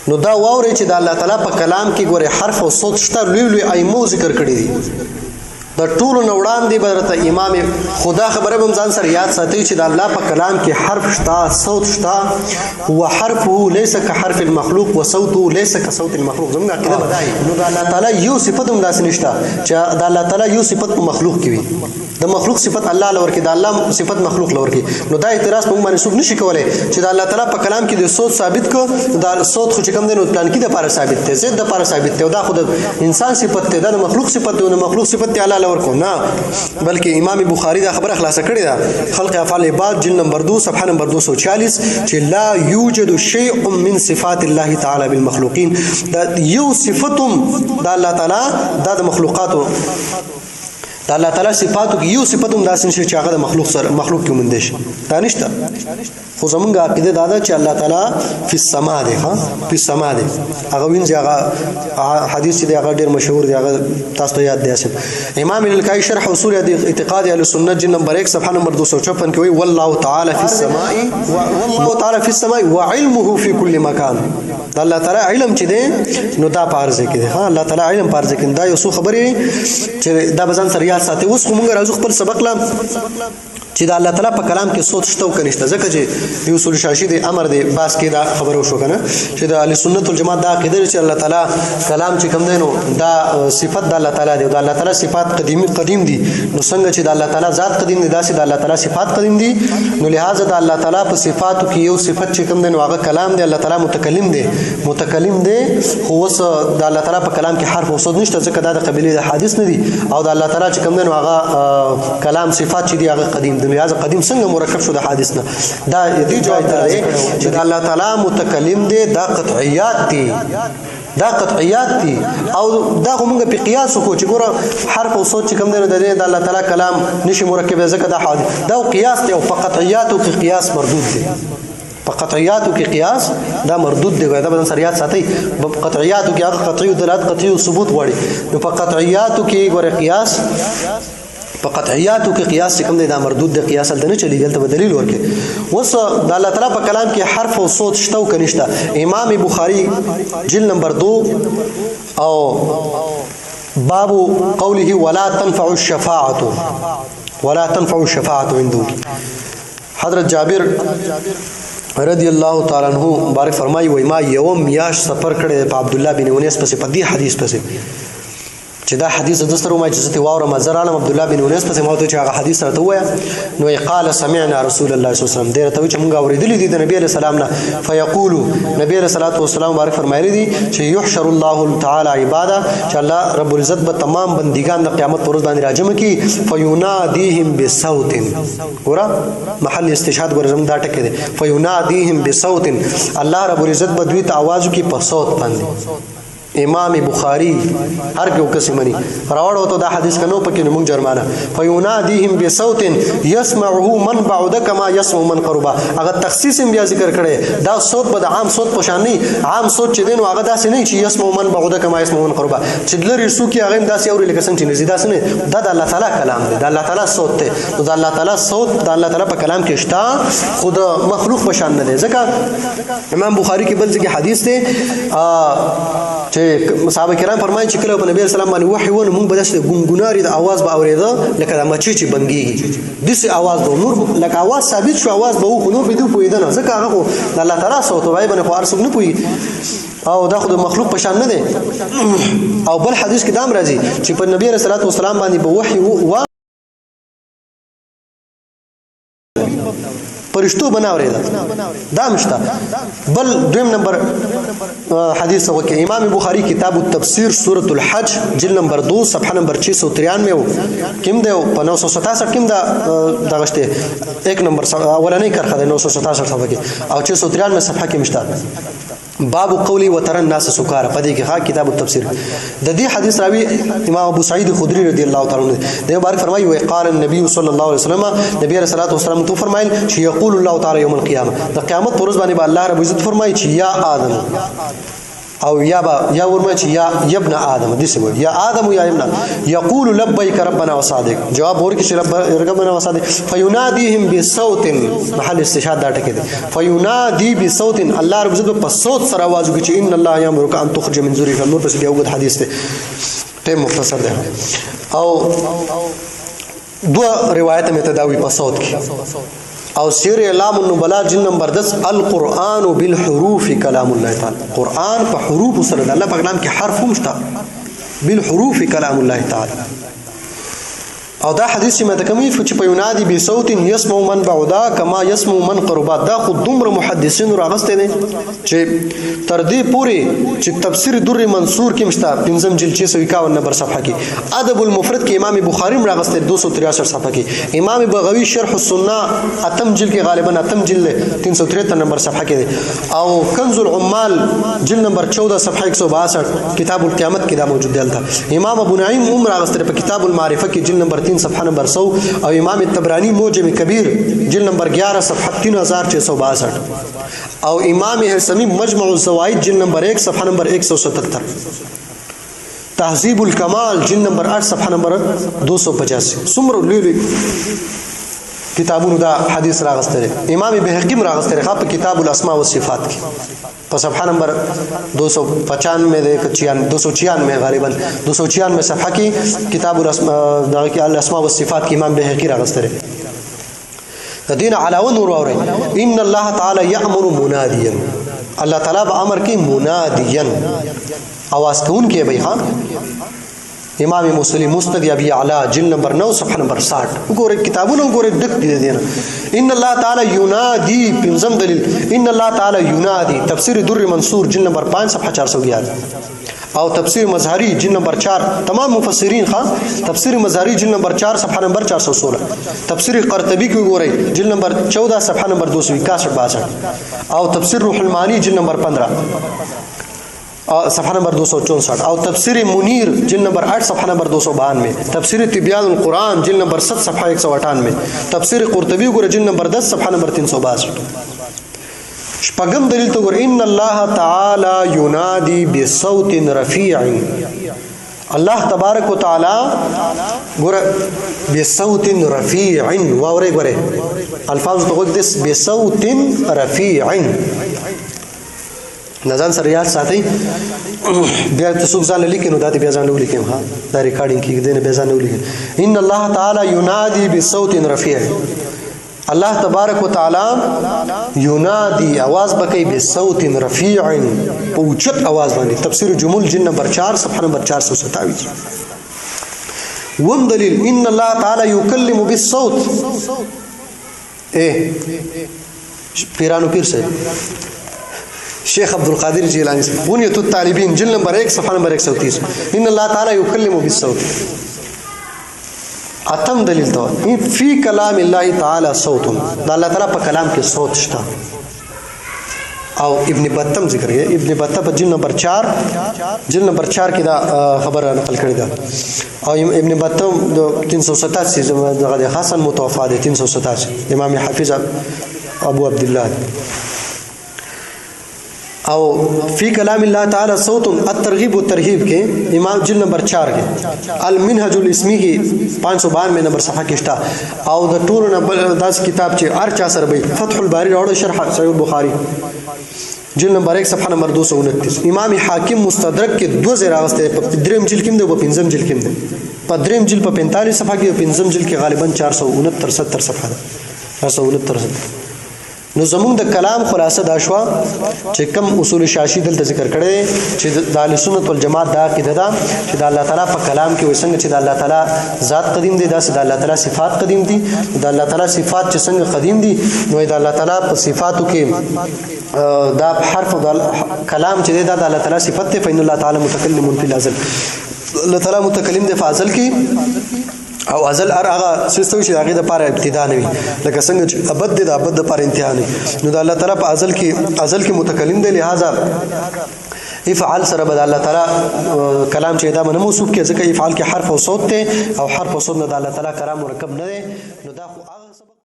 نو دا واوري چې د الله تعالی په کلام کې ګوره حرف او صوت شته لوی لوی ایمو ذکر کړی دي د ټولو نه وړاندې به درته امام خدا خبره به ځان سره یاد ساتئ چې د الله په کلام کې حرف شته صوت شته وحرفه ليس كحرف المخلوق وصوته ليس كصوت المخلوق زموږ عقیده بدایي نو د الله تعالی یو صفت هم داسې نشته چې د الله تعالی یو صفت په مخلوق کې وي د مخلوق صفت الله لور کې د الله صفت مخلوق لور کې نو دا اعتراض په باندې څوک نشي کولای چې د الله تعالی په کلام کې د صوت ثابت کو دا صوت خو چې کوم دی نو پلان کې د لپاره ثابت دی زید د لپاره ثابت دی دا خو د انسان صفت دی د مخلوق صفت دی نو مخلوق صفت دی الله لور کو نه بلکې امام بخاری دا خبره خلاصه کړې ده خلق افعال عباد جلد نمبر 2 صفحه نمبر 240 چې لا يوجد شيء من صفات الله تعالی بالمخلوقین دا یو صفتم د الله تعالی د مخلوقاتو د الله تعالی صفاتو کې یو صفتم داسې نشي چې هغه د مخلوق سره مخلوق کې مونږ شي دا نشته خو زمونږ عقیده دا ده چې الله تعالی په السما دی ها په السما دی هغه وینځي هغه حدیث دی هغه ډیر مشهور دی هغه تاسو ته یاد دی امام الکای شرح اصول اعتقاد اهل سنت جلد نمبر 1 صفحه نمبر 254 کې وی والله تعالی فی السماء والله تعالی فی السماء وعلمه فی کل مکان الله تعالی علم چې دی نو دا پارځه کې دی ها الله تعالی علم پارځه کې دا یو څه خبرې چې دا بزن سره یاد ساتي اوس موږ راځو خپل سبق لا چې د الله تعالی په کلام کې صوت شته او کنيشته ځکه چې یو اصول شاشي د امر دی باس کې دا خبره وشو کنه چې د اهل سنت والجماعت دا عقیده چې الله تعالی کلام چې کوم دی نو دا صفت د الله تعالی دی د الله تعالی صفات قدیم دي نو څنګه چې د الله تعالی ذات قدیم دي دا چې د الله تعالی صفات قدیم دي نو لہذا د الله تعالی په صفاتو کې یو صفت چې کوم دی نو هغه کلام دی الله تعالی متکلم دی خو وس د الله تعالی په کلام کې حرف او صوت نشته ځکه دا د قبيله د حدیث نه دي او د الله تعالی چې کوم دی نو هغه کلام صفات چې دی هغه قدیم دی لہذا قدیم څنګه مرکب شو د حدیث نه دا دې جواب دی چې الله تعالی متکلم دی دا قطعیات دي او دا موږ په قیاس کو چې ګوره حرف او صوت چې کوم دی د الله تعالی کلام نشي مرکب ځکه دا حادث دا قیاس دی او فقط قطعیات او قیاس مردود دي په قطعیاتو کې قیاس دا مردود دی دا بدن سریات ساتي په قطعیاتو کې هغه قطعی دلالت قطعی ثبوت وړي نو په قطعیاتو کې ګوره قیاس په قطعیاتو کې قیاس کوم دی دا مردود دی قیاس دلته نه چلیږي دلته دلیل ورکړي وس د الله تعالی په کلام کې حرف او صوت شته او کنيشته امام بخاری جلد نمبر 2 او باب قوله ولا تنفع الشفاعه عنده حضرت جابر رضی الله تعالی عنہ مبارک فرمایي وای ما یوم یاش سفر کړی په عبد الله بن انیس پسې په دې حدیث پسې چې دا حدیث د سترو ما چې ته واوره مزر عالم عبد الله بن انیس پسې موته چې هغه حدیث راته وای نو قال سمعنا رسول الله صلی الله علیه وسلم دې ته چې موږ اوریدلې دي د نبی علیہ السلام نه فیقول نبی علیہ الصلوۃ والسلام مبارک فرمایلی دي چې یحشر الله تعالی عباده چې الله رب العزت به تمام بندگان د قیامت پر ورځ باندې راجم کی فینادیهم بصوت ګور محل استشهاد ګور زم دا ټکه دي فینادیهم بصوت الله رب العزت به دوی ته आवाज کی په صوت باندې امام بخاری هر یو قسمني راوړو ته دا حدیث کنو پکې موږ جرمانه فینادیهم بصوت يسمعه من بعد كما يسمع من قربا هغه تخصیص بیا ذکر کړي دا صوت به د عام صوت پوشان نه عام صوت چې دین هغه داسې نه چې يسمع من بعد كما يسمع من قربا چې لري سو کې هغه داسې اوري لکه څنګه چې نزيدا سن دا د الله تعالی کلام دی د الله تعالی صوت دی د الله تعالی صوت د الله تعالی په کلام کې شته خود مخلوق پوشان نه دی ځکه امام بخاری کې بل ځکه حدیث دی چې صحابه کرام فرمایي چې کله په نبی اسلام باندې وحي ونه موږ به داسې ګونګوناري د आवाज به اورېده لکه د مچۍ چې بنګيږي داسې आवाज به نور لکه आवाज ثابت شو आवाज به خو نور به دوی پوهیدنه ځکه هغه خو د الله تعالی صوت وای باندې خو ارسوب نه پوي او دا خو د مخلوق په شان نه دی او بل حدیث کې دام راځي چې په نبی رسول الله والسلام باندې به وحي پرشتو بناورې دا مشته بل دویم نمبر حدیث هو کې امام بخاری کتاب التفسیر سورۃ الحج جلد نمبر 2 صفحه نمبر 693 کیم دی په 967 کیم دا دغشته ایک نمبر اولنې کرخه د 967 صفحه کې او 693 صفحه کې مشته باب قولی وترى الناس سکارا پدې کې ها کتاب التفسیر د دې حدیث راوی امام ابو سعید خدری رضی الله تعالی عنہ د مبارک فرمایي وی قال النبي صلی الله علیه وسلم نبی رسول الله والسلام تو فرمایل چې یقول الله تعالی یوم القیامه د قیامت پر ورځ باندې الله رب عزت فرمایي چې یا آدم او یا ورمه چې یا ابن آدم دې سمو یا آدم یا ابن یقول لبیک ربنا وصادق جواب ورکړي چې ربنا وصادق فینادیهم بصوت محل استشهاد دا ټکی دی فینادی بصوت الله رب عزت په صوت سره आवाज وکړي چې ان الله یامرک ان تخرج من ذریه نور پس یو غد حدیث دی ټیم مختصر دی او دو روایت میں تداوی په صوت کې او سیر اعلام النبلاء جلد نمبر 10 القرآن بالحروف کلام الله تعالی قرآن په حروف سره د الله په کلام کې حرف هم شته بالحروف کلام الله تعالی او دا حدیث چې مته کوي چې په ینادي بصوت يسمع من بعدا کما يسمع من قربا دا خود دومره محدثین راغسته دي چې تر دې پوری چې تفسیر در منصور کې مشته پنځم جلد 651 نمبر صفحه کې ادب المفرد کې امام بخاری راغسته 263 صفحه کې امام بغوی شرح السنه اتم جلد کې غالبا اتم جلد 373 نمبر صفحه کې دي او کنز العمال جلد نمبر 14 صفحه 162 کتاب القیامت کې دا موجود دی امام ابو نعیم عمر راغسته په کتاب المعرفه کې جلد نمبر 3 صفحه نمبر 100 او امام الطبرانی موجم کبیر جلد نمبر 11 صفحه 3662 او امام حسمی مجمع الزوائد جلد نمبر 1 صفحه نمبر 177 تهذیب الکمال جلد نمبر 8 صفحه نمبر 285 سمر لوی کتابونو دا حدیث راغستره امام بهقی راغستره خاص کتاب الاسماء والصفات کې په صفحه نمبر 295 غالبا 296 صفحه کې کتاب الاسماء والصفات کې امام بهقی راغستره دین علاوه نور اوري ان الله تعالی یامر منادیا الله تعالی به امر کوي منادیا आवाज کون کې به ها امام مسلم مسند ابي اعلى جلد نمبر 9 صفحه نمبر 60 وګوره کتابونه وګوره ډک دي دینه ان الله تعالی ینادي پنځم دلیل ان الله تعالی ینادي تفسیر در منصور جلد نمبر 5 صفحه 411 او تفسیر مظهری جلد نمبر 4 تمام مفسرین تفسیر مظهری جلد نمبر 4 صفحه نمبر 416 تفسیر قرطبی کی وګوره جلد نمبر 14 صفحه نمبر 261 او تفسیر روح المعانی جلد نمبر 15 صفحہ نمبر 264 اور تفسیر منیر جلد نمبر 8 صفحہ نمبر 292 تفسیر تبیان القرآن جلد نمبر 7 صفحہ 198 تفسیر قرطبی گور جلد نمبر 10 صفحہ نمبر 362 شپږم دلیل تو ګور ان الله تعالی ینادی بصوت رفیع الله تبارک وتعالى ګور بصوت رفیع واوري ګوره الفاظ تو دس بصوت رفیع نزان سره یاد ساتي بیا تاسو ځان لیکئ نو دا بیا ځان لیکم ها دا ریکارډینګ کې دنه بیا ځان لیکئ ان الله تعالی ینادی بصوت رفیع الله تبارک وتعالى ینادی आवाज بکای بصوت رفیع پوچت आवाज باندې تفسیر جمل جلد نمبر 4 صفحه نمبر 427 وم دلیل ان الله تعالی یکلم بالصوت پیرانو پیر سے شیخ عبد القادر جیلانی بنیۃ الطالبین جلد نمبر 1 صفحہ نمبر 130 ان اللہ تعالی یکلم بالصوت اتم دلیل تو فی کلام اللہ تعالی صوت دا اللہ تعالی په کلام کې صوت شته او ابن بطم ذکر ہے ابن بطہ په جلد نمبر 4 کې دا خبر نقل کړی دا او ابن بطم 387 دغه حسن متوفا دی 387 امام حافظ ابو عبد الله او فی کلام اللہ تعالی صوت الترغیب والترہیب کے امام جلد نمبر 4 کے المنهج الاسمی کی 592 نمبر صفحہ کې شته او د ټول نمبر داس کتاب چې هر چا سره به فتح الباری راوړ شرح صحیح البخاری جلد نمبر 1 صفحہ نمبر 229 امام حاکم مستدرک کې 2000 راغسته په دریم جلد کې د په پنځم جلد کې په دریم جلد په 45 صفحه کې پنځم جلد کې غالبا 469 70 صفحه ده 469 نو زموږ د کلام خلاصه دا شو چې کوم اصول شاشي دلته ذکر کړي چې د اهل سنت والجماعت دا عقیده ده چې د الله تعالی په کلام کې وسنګ چې د الله تعالی ذات قدیم دي دا د الله تعالی صفات قدیم دي د الله تعالی صفات چې څنګه قدیم دي نو د الله تعالی په صفاتو کې دا حرف د کلام چې دا د الله تعالی صفت ته فین الله تعالی متکلم فی الازل الله تعالی متکلم دی فازل کې او ازل هغه سیستم چې هغه د لپاره ابتدا نه وي لکه څنګه چې ابد د ابد د لپاره انتها نه نو د الله تعالی په ازل کې متکلم دی لہذا افعال سره بد الله تعالی کلام چې دا منه موصوف کې ځکه افعال کې حرف او صوت ته او حرف او صوت نه د الله تعالی کلام مرکب نه دی نو دا